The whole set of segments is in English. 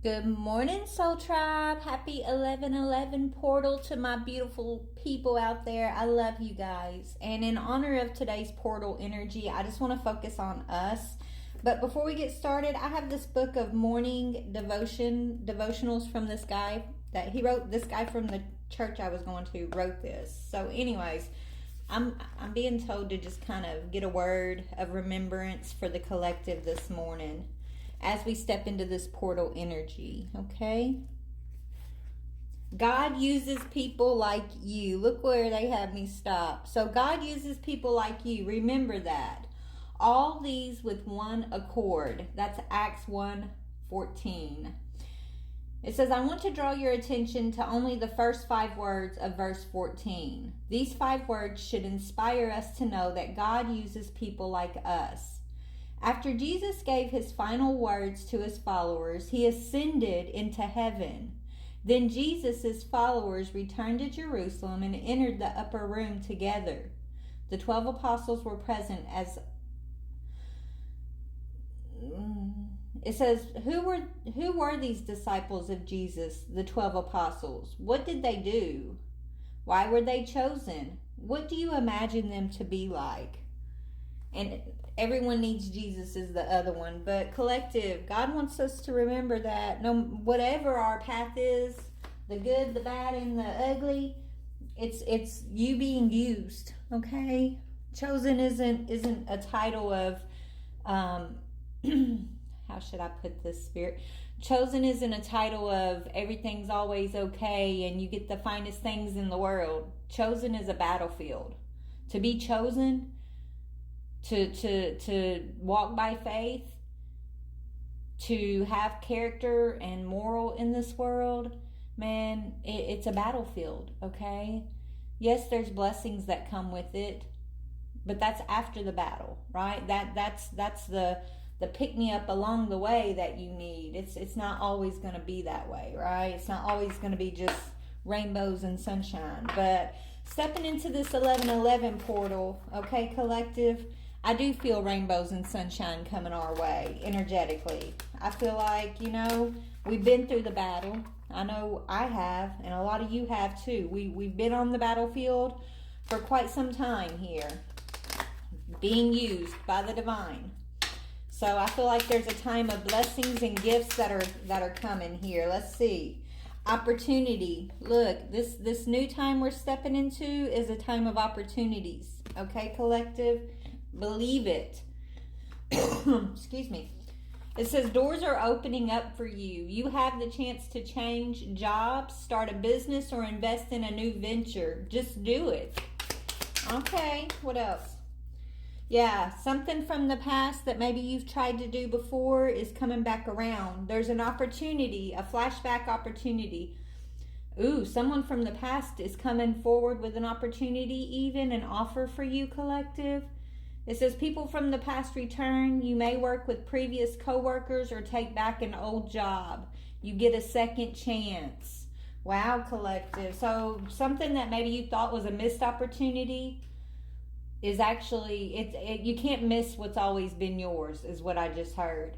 Good morning, Soul Tribe. Happy 11/11 portal to my beautiful people out there. I love you guys. And in honor of today's portal energy, I just want to focus on us. But before we get started, I have this book of morning devotionals from this guy that he wrote. This guy from the church I was going to wrote this. So, anyways, I'm being told to just kind of get a word of remembrance for the collective this morning as we step into this portal energy, okay? God uses people like you. Look where they have me stop. So God uses people like you. Remember that. All these with one accord. That's Acts 1:14. It says, I want to draw your attention to only the first 5 words of verse 14. These 5 words should inspire us to know that God uses people like us. After Jesus gave his final words to his followers, he ascended into heaven. Then Jesus' followers returned to Jerusalem and entered the upper room together. The 12 apostles were present as it says, who were these disciples of Jesus, the 12 apostles? What did they do? Why were they chosen? What do you imagine them to be like? And everyone needs Jesus is the other one. But collective, God wants us to remember that no, whatever our path is, the good, the bad, and the ugly, it's you being used. Okay, chosen isn't a title of how should I put this, Spirit? Chosen isn't a title of everything's always okay and you get the finest things in the world. Chosen is a battlefield. To be chosen, to walk by faith, to have character and moral in this world, man, it's a battlefield, okay? Yes, there's blessings that come with it, but that's after the battle, right? That's the pick me up along the way that you need. It's not always going to be that way, right? It's not always going to be just rainbows and sunshine. But stepping into this 11/11 portal, okay, collective, I do feel rainbows and sunshine coming our way energetically. I feel like, we've been through the battle. I know I have, and a lot of you have too. We've been on the battlefield for quite some time here, being used by the divine. So I feel like there's a time of blessings and gifts that are coming here. Let's see. Opportunity. Look, this new time we're stepping into is a time of opportunities. Okay, collective? Believe it. Excuse me. It says doors are opening up for you. You have the chance to change jobs, start a business, or invest in a new venture. Just do it. Okay, what else? Yeah, something from the past that maybe you've tried to do before is coming back around. There's an opportunity, a flashback opportunity. Ooh, someone from the past is coming forward with an opportunity, even an offer for you, collective. It says people from the past return. You may work with previous coworkers or take back an old job. You get a second chance. Wow, collective. So something that maybe you thought was a missed opportunity is actually, you can't miss what's always been yours, is what I just heard.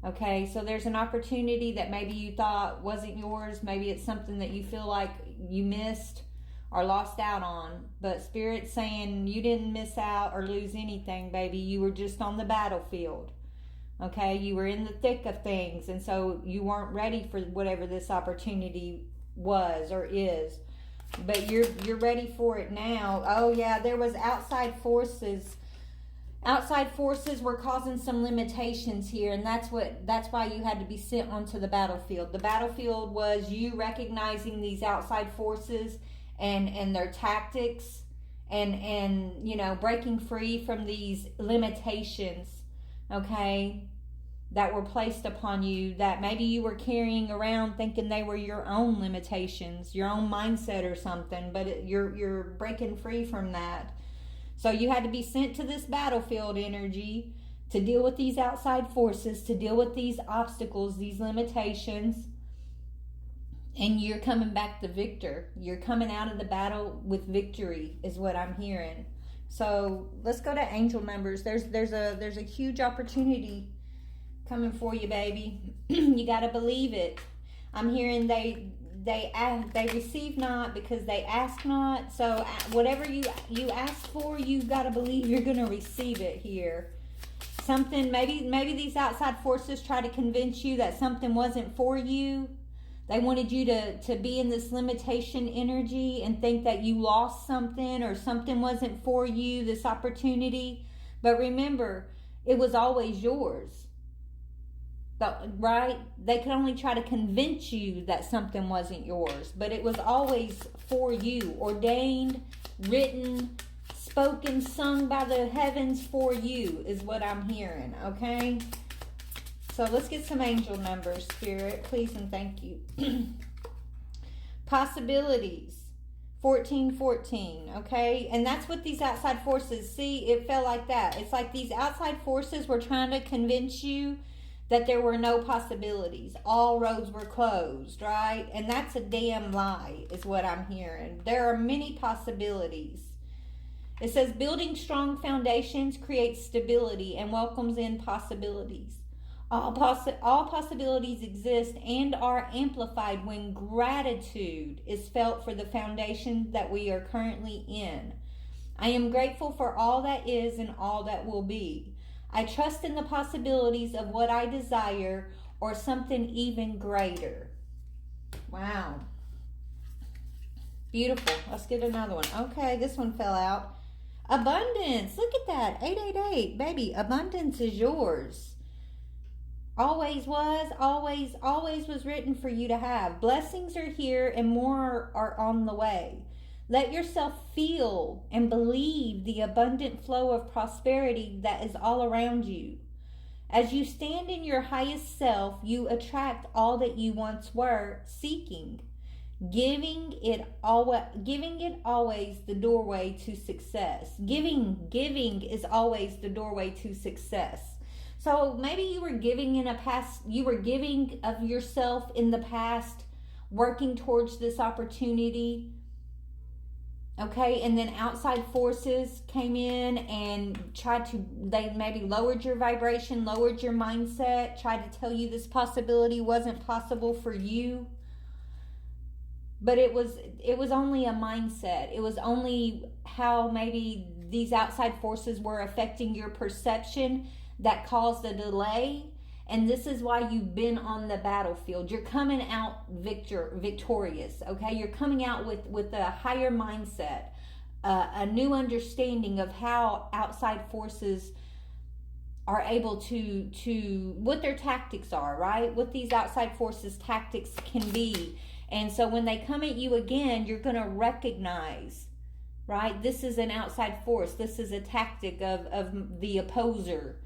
Okay, so there's an opportunity that maybe you thought wasn't yours. Maybe it's something that you feel like you missed or lost out on. But Spirit's saying you didn't miss out or lose anything, baby. You were just on the battlefield. Okay, you were in the thick of things, and so you weren't ready for whatever this opportunity was or is. But you're ready for it now. Oh yeah, there was outside forces. Outside forces were causing some limitations here, and that's why you had to be sent onto the battlefield. The battlefield was you recognizing these outside forces and their tactics and breaking free from these limitations, okay, that were placed upon you that maybe you were carrying around thinking they were your own limitations, your own mindset or something, but you're breaking free from that. So you had to be sent to this battlefield energy to deal with these outside forces, to deal with these obstacles, these limitations, and you're coming back the victor. You're coming out of the battle with victory is what I'm hearing. So let's go to angel numbers. There's a huge opportunity coming for you, baby. You got to believe it. I'm hearing they receive not because they ask not. So whatever you ask for, you got to believe you're going to receive it here. Something, maybe these outside forces try to convince you that something wasn't for you. They wanted you to be in this limitation energy and think that you lost something or something wasn't for you, this opportunity. But remember, it was always yours. But, right? They could only try to convince you that something wasn't yours. But it was always for you. Ordained, written, spoken, sung by the heavens for you is what I'm hearing, okay? So let's get some angel numbers, Spirit. Please and thank you. Possibilities. 1414, okay? And that's what these outside forces, see, it felt like that. It's like these outside forces were trying to convince you that there were no possibilities. All roads were closed, right? And that's a damn lie, is what I'm hearing. There are many possibilities. It says, building strong foundations creates stability and welcomes in possibilities. All possibilities exist and are amplified when gratitude is felt for the foundation that we are currently in. I am grateful for all that is and all that will be. I trust in the possibilities of what I desire or something even greater. Wow. Beautiful. Let's get another one. Okay, this one fell out. Abundance. Look at that. 888. Baby, abundance is yours. Always was, always was written for you to have. Blessings are here and more are on the way. Let yourself feel and believe the abundant flow of prosperity that is all around you. As you stand in your highest self, you attract all that you once were seeking. Giving it always the doorway to success. Giving is always the doorway to success. So maybe you were giving of yourself in the past, working towards this opportunity. Okay, and then outside forces came in and they maybe lowered your vibration, lowered your mindset, tried to tell you this possibility wasn't possible for you. But it was only a mindset. It was only how maybe these outside forces were affecting your perception that caused a delay. And this is why you've been on the battlefield. You're coming out victorious, okay? You're coming out with a higher mindset, a new understanding of how outside forces are able to what their tactics are, right? What these outside forces tactics can be. And so when they come at you again, you're going to recognize, right? This is an outside force. This is a tactic of the opposer,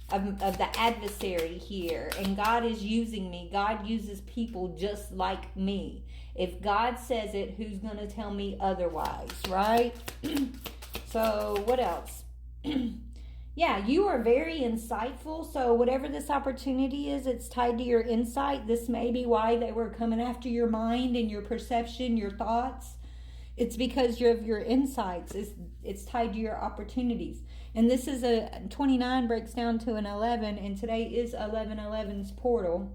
of the adversary here. And God is using me. God uses people just like me. If God says it, who's going to tell me otherwise, right? So what else? Yeah, you are very insightful. So whatever this opportunity is, it's tied to your insight. This may be why they were coming after your mind and your perception, your thoughts. It's because of your insights. It's tied to your opportunities. And this is a 29 breaks down to an 11, and today is 1111's portal.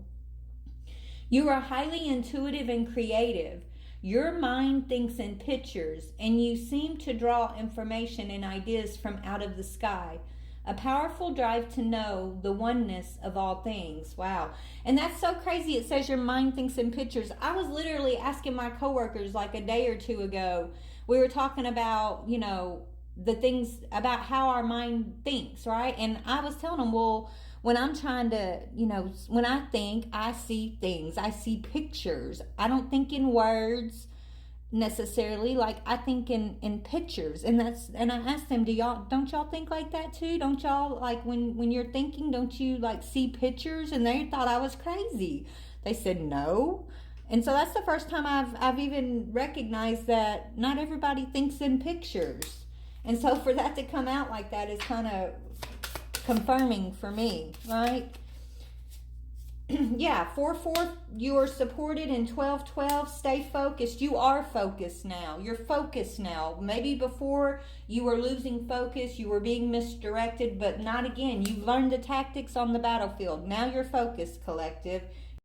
You are highly intuitive and creative. Your mind thinks in pictures, and you seem to draw information and ideas from out of the sky. A powerful drive to know the oneness of all things. Wow. And that's so crazy. It says your mind thinks in pictures. I was literally asking my coworkers like a day or two ago. We were talking about, the things about how our mind thinks, right? And I was telling them, well, when I'm trying to, when I think, I see things. I see pictures. I don't think in words necessarily, like I think in pictures. And I asked them, don't y'all think like that too? Don't y'all, like when you're thinking, don't you like see pictures? And they thought I was crazy. They said no. And so that's the first time I've even recognized that not everybody thinks in pictures. And so for that to come out like that is kind of confirming for me, right? Yeah, 4-4, you are supported. In 12-12, stay focused. You are focused now. You're focused now. Maybe before you were losing focus, you were being misdirected, but not again. You've learned the tactics on the battlefield. Now you're focused, collective.